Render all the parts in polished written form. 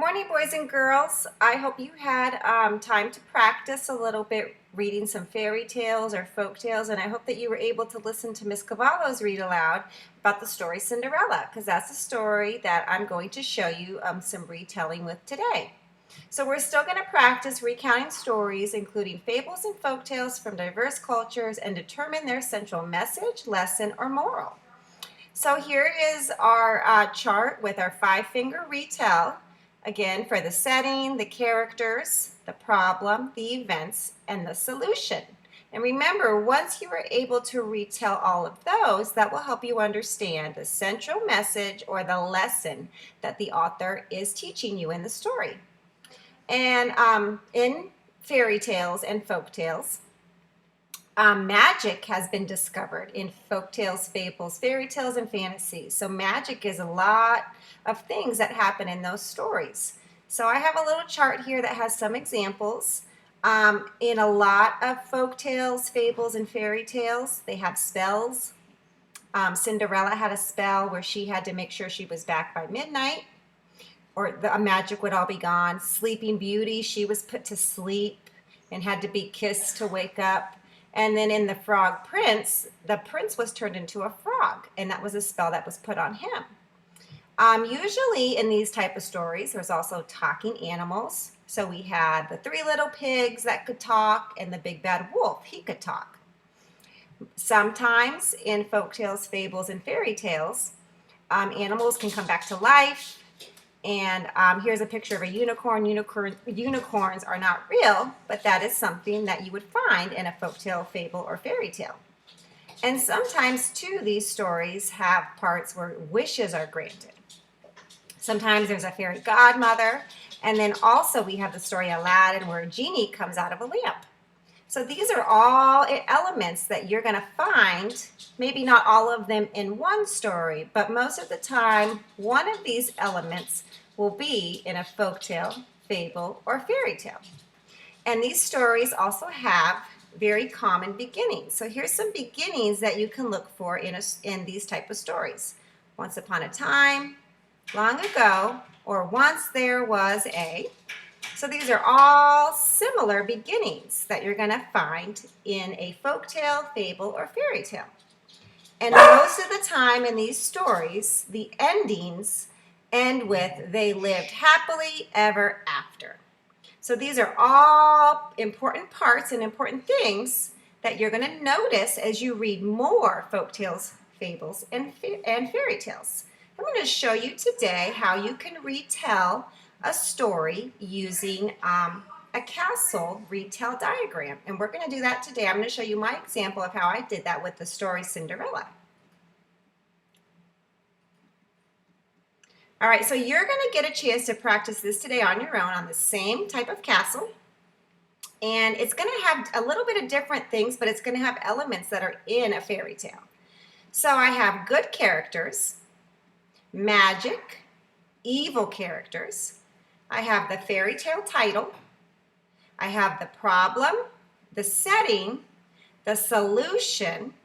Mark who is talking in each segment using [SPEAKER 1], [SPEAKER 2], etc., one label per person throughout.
[SPEAKER 1] Morning, boys and girls. I hope you had time to practice a little bit reading some fairy tales or folk tales, and I hope that you were able to listen to Miss Cavallo's read aloud about the story Cinderella, because that's the story that I'm going to show you some retelling with today. So we're still going to practice recounting stories, including fables and folk tales from diverse cultures, and determine their central message, lesson, or moral. So here is our chart with our five-finger retell, again for the setting, the characters, the problem, the events, and the solution. And remember, once you are able to retell all of those, that will help you understand the central message or the lesson that the author is teaching you in the story. And in fairy tales and folk tales, magic has been discovered in folk tales, fables, fairy tales, and fantasies. So magic is a lot of things that happen in those stories. So I have a little chart here that has some examples. In a lot of folk tales, fables, and fairy tales, they have spells. Cinderella had a spell where she had to make sure she was back by midnight, or the magic would all be gone. Sleeping Beauty, she was put to sleep and had to be kissed to wake up. And then in the Frog Prince, the prince was turned into a frog, and that was a spell that was put on him. Usually in these type of stories, there's also talking animals. So we had the three little pigs that could talk, and the big bad wolf, he could talk. Sometimes in folk tales, fables, and fairy tales, animals can come back to life. And here's a picture of a unicorn. Unicorns are not real, but that is something that you would find in a folktale, fable, or fairy tale. And sometimes, too, these stories have parts where wishes are granted. Sometimes there's a fairy godmother, and then also we have the story Aladdin where a genie comes out of a lamp. So these are all elements that you're going to find, maybe not all of them in one story, but most of the time, one of these elements will be in a folktale, fable, or fairy tale. And these stories also have very common beginnings. So here's some beginnings that you can look for in these type of stories. Once upon a time, long ago, or once there was a. So these are all similar beginnings that you're going to find in a folktale, fable, or fairy tale. And most of the time in these stories, the endings end with they lived happily ever after. So these are all important parts and important things that you're going to notice as you read more folktales, fables, and fairy tales. I'm going to show you today how you can retell a story using a castle retell diagram. And we're going to do that today. I'm going to show you my example of how I did that with the story Cinderella. All right, so you're going to get a chance to practice this today on your own on the same type of castle. And it's going to have a little bit of different things, but it's going to have elements that are in a fairy tale. So I have good characters, magic, evil characters. I have the fairy tale title. I have the problem, the setting, the solution,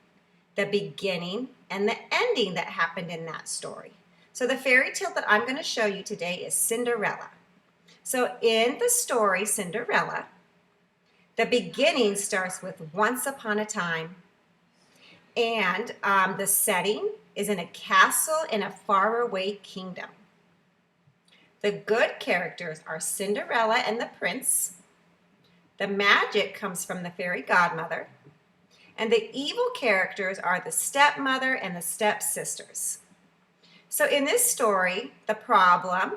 [SPEAKER 1] the beginning, and the ending that happened in that story. So the fairy tale that I'm going to show you today is Cinderella. So in the story Cinderella, the beginning starts with once upon a time. And the setting is in a castle in a faraway kingdom. The good characters are Cinderella and the prince. The magic comes from the fairy godmother. And the evil characters are the stepmother and the stepsisters. So in this story, the problem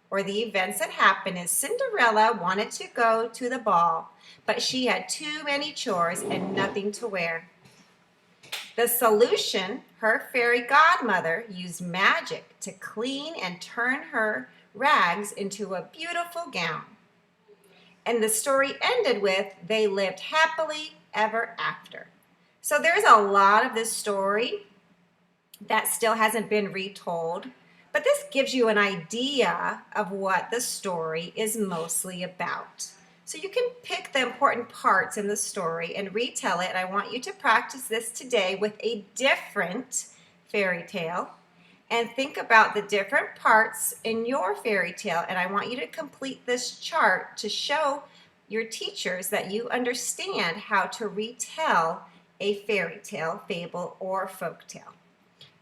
[SPEAKER 1] or the events that happen is Cinderella wanted to go to the ball, but she had too many chores and nothing to wear. The solution, her fairy godmother used magic to clean and turn her rags into a beautiful gown. And the story ended with, they lived happily ever after. So there's a lot of this story that still hasn't been retold, but this gives you an idea of what the story is mostly about. So you can pick the important parts in the story and retell it. And I want you to practice this today with a different fairy tale and think about the different parts in your fairy tale. And I want you to complete this chart to show your teachers that you understand how to retell a fairy tale, fable, or folk tale.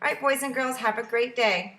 [SPEAKER 1] All right, boys and girls, have a great day.